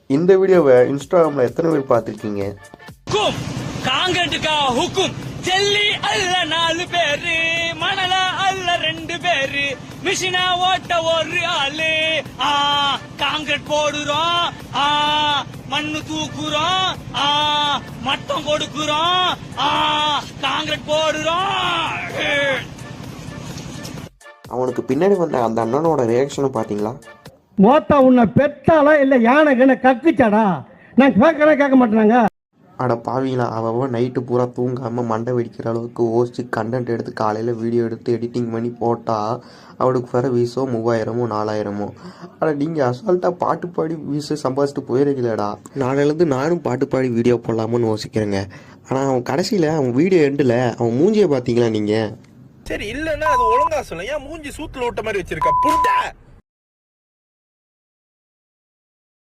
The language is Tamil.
இந்த வீடியோவை இன்ஸ்டாகிராமில் எத்தனை பேர் பார்த்துருக்கீங்க? காங்கிரட்டுக்கா ஹுக்கும் ஜெல்லி அல்ல 4 பேரு, மணலா அல்ல 2 பேரு, மிஷினா ஓட்ட ஒரு ஆளு. காங்கிரட் போடுறோம், மண்ணு தூக்குறோம், மட்டம் கொடுக்குறோம், காங்கிரட் போடுறோம். அவனுக்கு பின்னாடி வந்த அந்த அண்ணனோட ரியாக்ஷனை பார்த்தீங்களா? மோத்தா உன்னை பெத்தாலா இல்லை யானை கண்ணை கக்குச்சாடா? நான் கேட்க மாட்டேனாங்க. அட பாவீங்களா, அவன் நைட்டு பூரா தூங்காமல் மண்டை வெடிக்கிற அளவுக்கு ஓசிச்சு கண்டென்ட் எடுத்து காலையில் வீடியோ எடுத்து எடிட்டிங் பண்ணி போட்டால் அவனுக்கு வர வீசோ 3000மோ 4000மோ. ஆனால் நீங்கள் அசால்ட்டாக பாட்டு பாடி வீசு சம்பாதிச்சுட்டு போயிருக்கீங்களேடா. நாளையிலேருந்து நானும் பாட்டு பாடி வீடியோ போடலாமோன்னு யோசிக்கிறேங்க. ஆனால் அவன் கடைசியில் அவன் வீடியோ எண்டில் அவன் மூஞ்சியை பார்த்தீங்களா நீங்கள்? சரி இல்லைன்னா அது ஒழுங்கா சொல்ல. ஏன் மூஞ்சி சூத்துல விட்ட மாதிரி வச்சிருக்க புண்டை?